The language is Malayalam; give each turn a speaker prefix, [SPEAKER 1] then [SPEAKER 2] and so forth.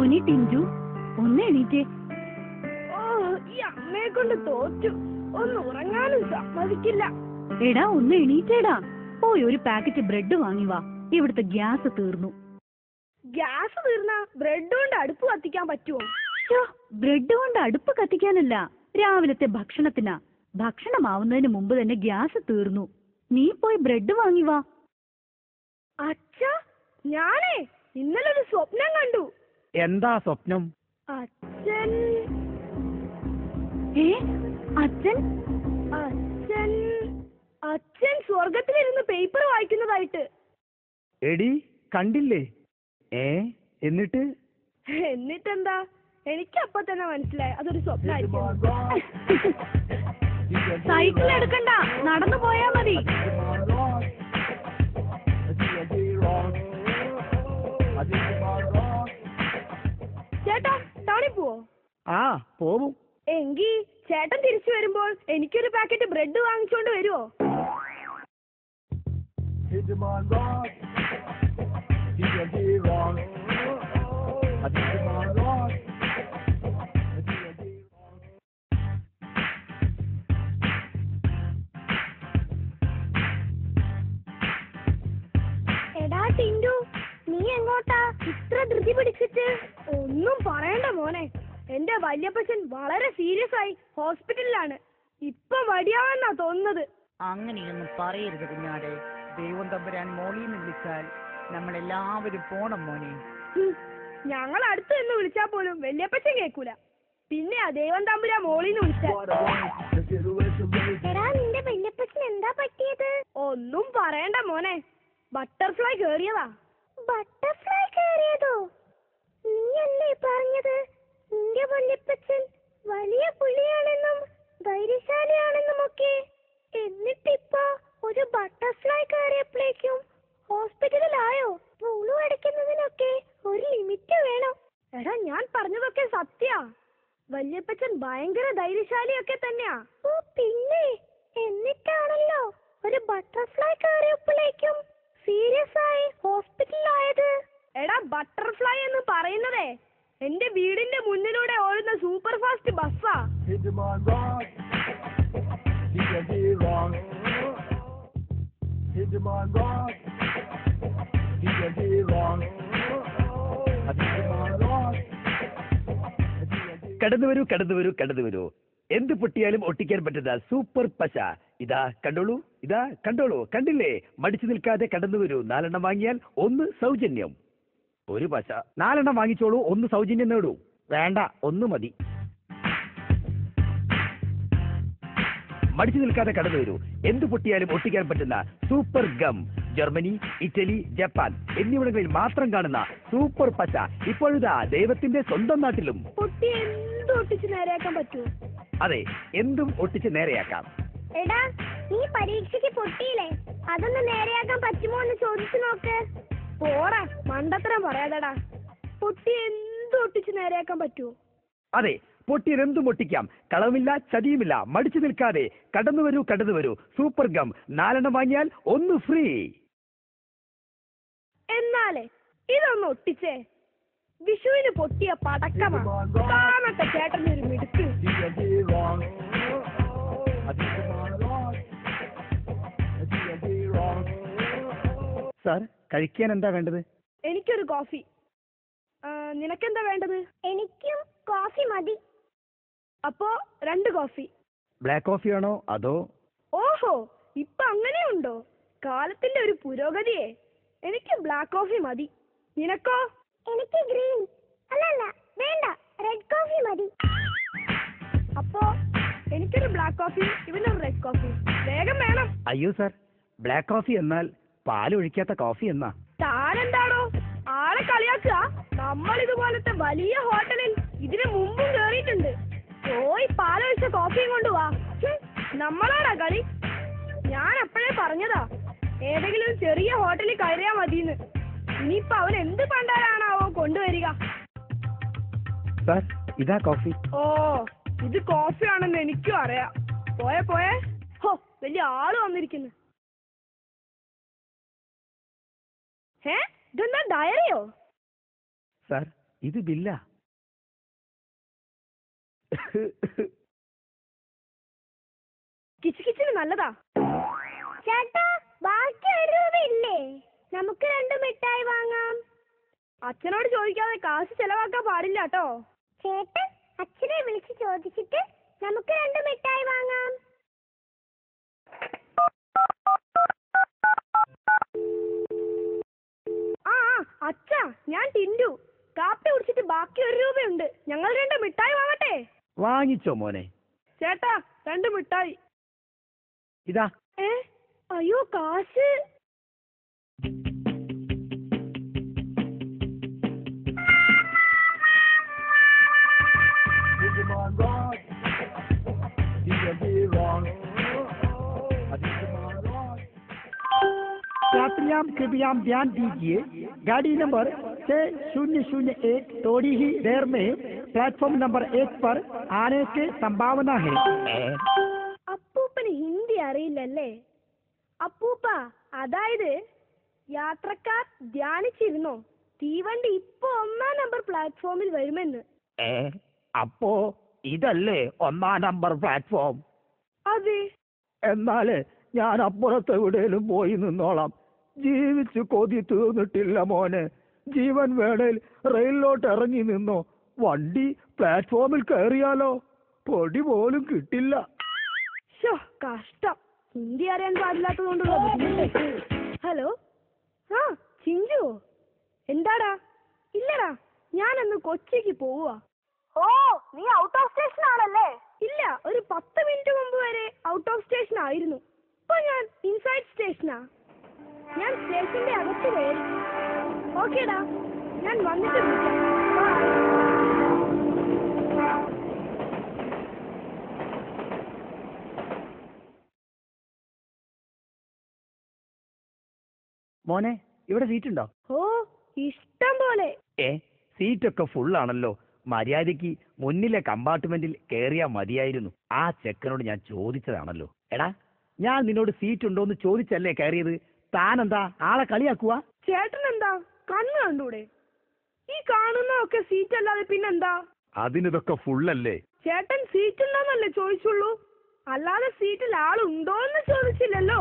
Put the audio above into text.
[SPEAKER 1] മോനെ ടിഞ്ചു, ഒന്ന് എണീറ്റേ.
[SPEAKER 2] ഓ, ഈ അമ്മയെ കൊണ്ട് തോറ്റു. ഒന്ന് ഉറങ്ങാനും സമ്മതിക്കില്ല.
[SPEAKER 1] എടാ ഒന്ന് എണീറ്റേടാ. പോയി ഒരു പാക്കറ്റ് ബ്രെഡ് വാങ്ങി വാ, ഇവിടുത്തെ ഗ്യാസ് തീർന്നു.
[SPEAKER 2] ഗ്യാസ് തീർന്നാ ബ്രെഡ് കൊണ്ട് അടുപ്പ് കത്തിക്കാൻ പറ്റുമോ?
[SPEAKER 1] ബ്രെഡ് കൊണ്ട് അടുപ്പ് കത്തിക്കാനല്ല, രാവിലത്തെ ഭക്ഷണത്തിനാ. ഭക്ഷണമാവുന്നതിന് മുമ്പ് തന്നെ ഗ്യാസ് തീർന്നു. നീ പോയി ബ്രെഡ് വാങ്ങി വാ.
[SPEAKER 2] അച്ഛാ, ഞാനേ ഇന്നലെ ഒരു സ്വപ്നം കണ്ടു.
[SPEAKER 3] എന്താ സ്വപ്നം?
[SPEAKER 2] അച്ഛൻ
[SPEAKER 1] അച്ഛൻ
[SPEAKER 2] അച്ഛൻ അച്ഛൻ സ്വർഗത്തിലിരുന്ന് പേപ്പർ വായിക്കുന്നതായിട്ട്.
[SPEAKER 3] എടി കണ്ടില്ലേ?
[SPEAKER 2] എന്നിട്ടെന്താ, എനിക്ക് അപ്പൊ തന്നെ മനസ്സിലായി അതൊരു സ്വപ്നമായിരിക്കും.
[SPEAKER 1] സൈക്കിൾ എടുക്കണ്ട, നടന്നു പോയാ മതി.
[SPEAKER 2] ചേട്ടാ, ടൗണിൽ പോവോ?
[SPEAKER 3] ആ പോവും.
[SPEAKER 2] എങ്കി ചേട്ടൻ തിരിച്ചു വരുമ്പോൾ എനിക്കൊരു പാക്കറ്റ് ബ്രെഡ് വാങ്ങിച്ചോണ്ട് വരുവോ? എടാ ടിൻഡു, നീ എങ്ങോട്ടാ ഇത്ര ധൃതി പിടിച്ചിട്ട്? ഒന്നും പറയണ്ട മോനെ, എന്റെ വല്യപ്പച്ചൻ വളരെ സീരിയസ് ആയി ഹോസ്പിറ്റലിലാണ്. ഇപ്പൊ വടിയാവെന്നാ തോന്നുന്നത്.
[SPEAKER 4] അങ്ങനെയൊന്നും പറയരുത് കുഞ്ഞാടെ. ദൈവം തമ്പുരാൻ മോളിന്ന് വിളിച്ചാൽ നമ്മളെല്ലാവരും പോണം മോനെ.
[SPEAKER 2] ഞങ്ങൾ അടുത്ത് നിന്ന് വിളിച്ചാ പോലും വല്യപ്പച്ചൻ കേൾക്കൂല. പിന്നെ ദൈവം തമ്പുരാൻ മോളിന്ന് വിളിച്ചാൽ. നിന്റെ വല്യപ്പച്ചൻ എന്താ പറ്റിയത്? ഒന്നും പറയണ്ട മോനെ, ബട്ടർഫ്ലൈ കേറിയതാ. ബട്ടർഫ്ലൈ കേറിയതോ? നീയല്ലേ പറഞ്ഞത് നിന്റെ വല്യപ്പച്ചൻ വലിയ പുലിയാണെന്നും ധൈര്യശാലിയാണെന്നും ഒക്കെ. എന്നിട്ടിപ്പോ ഒരു ബട്ടർഫ്ലൈ കയറിയപ്പോഴേക്കും ഹോസ്പിറ്റലിലായോ? പുളു അടിക്കുന്നതിനൊക്കെ ഒരു ലിമിറ്റ് വേണം. എടാ, ഞാൻ പറഞ്ഞതൊക്കെ സത്യാ. വല്യപ്പച്ചൻ ഭയങ്കര ധൈര്യശാലിയൊക്കെ തന്നെയാ. ഓ പിന്നെ, എന്നിട്ടാണല്ലോ ഒരു ബട്ടർഫ്ലൈ കയറിയപ്പോഴേക്കും സീരിയസ് ആയി ഹോസ്പിറ്റലിലായത്. എടാ, ബട്ടർഫ്ലൈ എന്ന് പറയുന്നതേ എന്റെ വീടിന്റെ മുന്നിലൂടെ ഓടുന്ന സൂപ്പർ ഫാസ്റ്റ് ബസ്സാ.
[SPEAKER 3] കടന്നു വരൂ കടന്നു വരൂ കടന്നു വരൂ. എന്ത് പൊട്ടിയാലും ഒട്ടിക്കാൻ പറ്റുന്ന സൂപ്പർ പശ. ഇതാ കണ്ടോളൂ, ഇതാ കണ്ടോളൂ. കണ്ടില്ലേ? മടിച്ചു നിൽക്കാതെ കടന്നു വരൂ. 4 എണ്ണം വാങ്ങിയാൽ 1 സൗജന്യം. ഒരു പശ 4 എണ്ണം വാങ്ങിച്ചോളൂ, 1 സൗജന്യം നേടൂ. വേണ്ട, 1 മതി. മടിച്ചു നിൽക്കാതെ കടന്നു വരൂ. എന്ത് പൊട്ടിയാലും ഒട്ടിക്കാൻ പറ്റുന്ന super gum. Germany, Italy, Japan എന്നിവിടങ്ങളിൽ മാത്രം കാണുന്ന സൂപ്പർ പശ ഇപ്പോഴിതാ ദൈവത്തിന്റെ സ്വന്തം നാട്ടിലും.
[SPEAKER 2] പൊട്ടി എന്തും ഒട്ടിച്ച് നേരെയാക്കാൻ പറ്റൂ?
[SPEAKER 3] അതെ, എന്തും ഒട്ടിച്ച് നേരെയാക്കാം.
[SPEAKER 2] എടാ, നീ പരീക്ഷയ്ക്ക് പൊട്ടിയില്ലേ, അതൊന്ന് നേരെയാക്കാൻ പറ്റുമോ എന്ന് ചോദിച്ചു നോക്ക്. പോടാ, മണ്ടത്തരം പറയാതെടാ. പൊട്ടി എന്തും ഒട്ടിച്ച് നേരെയാക്കാൻ പറ്റുമോ?
[SPEAKER 3] അതെ, പൊട്ടിയതെന്തും ഒട്ടിക്കാം. കളവുമില്ല, ചതിയുമില്ല. മടിച്ചു നിൽക്കാതെ കടന്നു വരൂ കടന്നു വരൂ. സൂപ്പർ ഗം 4 എണ്ണം വാങ്ങിയാൽ 1 ഫ്രീ.
[SPEAKER 2] എന്നാലേ ഇതൊന്ന് ഒട്ടിച്ചേ. വിഷുവിന് പൊട്ടിയ പടക്കമാ. കാണട്ടെ ചേട്ടന്റെ ഒരു മിടുക്ക്.
[SPEAKER 3] സാർ, കഴിക്കാൻ എന്താ വേണ്ടത്?
[SPEAKER 2] എനിക്കൊരു കോഫി. നിനക്കെന്താ വേണ്ടത്? എനിക്കും കോഫി മതി. അപ്പോ 2 കോഫി.
[SPEAKER 3] ബ്ലാക്ക് കോഫി ആണോ അതോ?
[SPEAKER 2] ഓഹോ, ഇപ്പൊ അങ്ങനെയുണ്ടോ? കാലത്തിന്റെ ഒരു പുരോഗതിയെ. എനിക്ക് ബ്ലാക്ക് കോഫി മതി. നിനക്കോ? എനിക്ക് ഗ്രീൻ. അല്ലല്ല, വേണ്ട, റെഡ് കോഫി മതി. അപ്പോ എനിക്കൊരു ബ്ലാക്ക് കോഫി, ഇവനൊരു റെഡ് കോഫി. വേഗം വേണം.
[SPEAKER 3] അയ്യോ സാർ, ബ്ലാക്ക് കോഫി എന്നാൽ പാലൊഴിക്കാത്ത കോഫി എന്നാ.
[SPEAKER 2] താനെന്താണോ ആളെ കളിയാക്കുക? നമ്മൾ ഇതുപോലത്തെ വലിയ ഹോട്ടലിൽ ഇതിനു മുമ്പും കേറിയിട്ടുണ്ട്. പോയി പാലൊഴിച്ച കോഫിയും കൊണ്ടുവാ. നമ്മളാടാ കളി? ഞാൻ അപ്പോഴേ പറഞ്ഞതാ ഏതെങ്കിലും ചെറിയ ഹോട്ടലിൽ കയറിയാ മതിന്ന്. ഇനിയിപ്പൊ അവൻ എന്ത് പണ്ടാരാണാവോ കൊണ്ടുവരിക.
[SPEAKER 3] സാർ, ഇതാ കോഫി.
[SPEAKER 2] ഓ, ഇത് കോഫി ആണെന്ന് എനിക്കും അറിയാം. പോയെ പോയെ. ഹോ, വലിയ ആള് വന്നിരിക്കുന്നു. ഇതെന്താ ഡയറിയോ?
[SPEAKER 3] സാർ, ഇത് ബില്ല.
[SPEAKER 2] കിച്ചിന് നല്ലതാ. ചേട്ടാ, ബാക്കി 1 രൂപയില്ലേ? നമുക്ക് 2 മിഠായി വാങ്ങാം. അച്ഛനോട് ചോദിക്കാതെ കാശ് ചെലവാക്കാൻ പാടില്ല കേട്ടോ. ചേട്ടൻ അച്ഛനെ വിളിച്ച് ചോദിച്ചിട്ട് നമുക്ക് 2 മിഠായി വാങ്ങാം. അച്ഛാ, ഞാൻ ടിൻഡു. കാപ്പി കുടിച്ചിട്ട് ബാക്കി 1 രൂപയുണ്ട്. ഞങ്ങൾ 2 മിഠായി വാങ്ങട്ടെ?
[SPEAKER 3] വാങ്ങിച്ചോ മോനെ.
[SPEAKER 2] ചേട്ടാ, 2 മിഠായി.
[SPEAKER 3] ഇതാ.
[SPEAKER 2] അയ്യോ, കാശ്.
[SPEAKER 5] यात्रियां कृपया ध्यान दीजिए, गाड़ी नंबर 6001 थोड़ी ही देर में प्लेटफॉर्म नंबर 1 पर आने की संभावना है.
[SPEAKER 2] അപ്പൂപ്പന് ഹിന്ദി അറിയില്ലല്ലേ? അപ്പൂപ്പ, അതായത് യാത്രക്കാർ ധ്യാനിച്ചിരുന്നോ തീവണ്ടി ഇപ്പൊ 1-ാം നമ്പർ പ്ലാറ്റ്ഫോമിൽ വരുമെന്ന്?
[SPEAKER 3] അപ്പോ ഇതല്ലേ 1-ാം നമ്പർ പ്ലാറ്റ്ഫോം?
[SPEAKER 2] അതെ.
[SPEAKER 3] എന്നാല് ഞാൻ അപ്പുറത്ത് എവിടെയും പോയി നിന്നോളാം. ജീവിച്ച് കൊതി തീർന്നിട്ടില്ല മോനെ. ജീവൻ വേണേൽ റെയിലിലോട്ട് ഇറങ്ങി നിന്നോ. വണ്ടി പ്ലാറ്റ്ഫോമിൽ കയറിയാലോ പൊടി പോലും കിട്ടില്ല.
[SPEAKER 2] കഷ്ടം. ഹിന്ദി അറിയാൻ പാടില്ലാത്തതുകൊണ്ടുള്ള ബുദ്ധിമുട്ട്. ഹലോ, ചിഞ്ചു, എന്താടാ? ഇല്ലടാ, ഞാനന്ന് കൊച്ചിക്ക് പോവാ. ഓ, നീ ഔട്ട് ഓഫ് സ്റ്റേഷൻ ആണല്ലേ? ഇല്ല, ഒരു 10 മിനിറ്റ് മുമ്പ് വരെ ഔട്ട് ഓഫ് സ്റ്റേഷൻ ആയിരുന്നു. ഇപ്പൊ ഞാൻ ഇൻസൈഡ് സ്റ്റേഷനാ. ഞാൻ സ്റ്റേഷന്റെ അകത്ത് കയറി. ഓക്കേടാ, ഞാൻ വന്നിട്ട് വിളിക്കാം.
[SPEAKER 3] മോനെ, ഇവിടെ സീറ്റ് ഉണ്ടോ?
[SPEAKER 2] ഓ, ഇഷ്ടം പോലെ.
[SPEAKER 3] സീറ്റൊക്കെ ഫുള്ളാണല്ലോ. മര്യാദയ്ക്ക് മുന്നിലെ കമ്പാർട്ട്മെന്റിൽ കയറിയാ മതിയായിരുന്നു. ആ ചെക്കനോട് ഞാൻ ചോദിച്ചതാണല്ലോ. എടാ, ഞാൻ നിന്നോട് സീറ്റ് ഉണ്ടോന്ന് ചോദിച്ചല്ലേ കയറിയത്. താനെന്താ ആളെ കളിയാക്കുക?
[SPEAKER 2] ചേട്ടൻ എന്താ കണ്ണ് കണ്ടൂടെ? ഈ കാണുന്നതൊക്കെ സീറ്റ് അല്ലാതെ പിന്നെന്താ?
[SPEAKER 3] അതിനിതൊക്കെ ഫുള്ളല്ലേ.
[SPEAKER 2] ചേട്ടൻ സീറ്റ് ഉണ്ടോന്നല്ലേ ചോദിച്ചുള്ളൂ, അല്ലാതെ സീറ്റിൽ ആളുണ്ടോന്ന് ചോദിച്ചില്ലല്ലോ.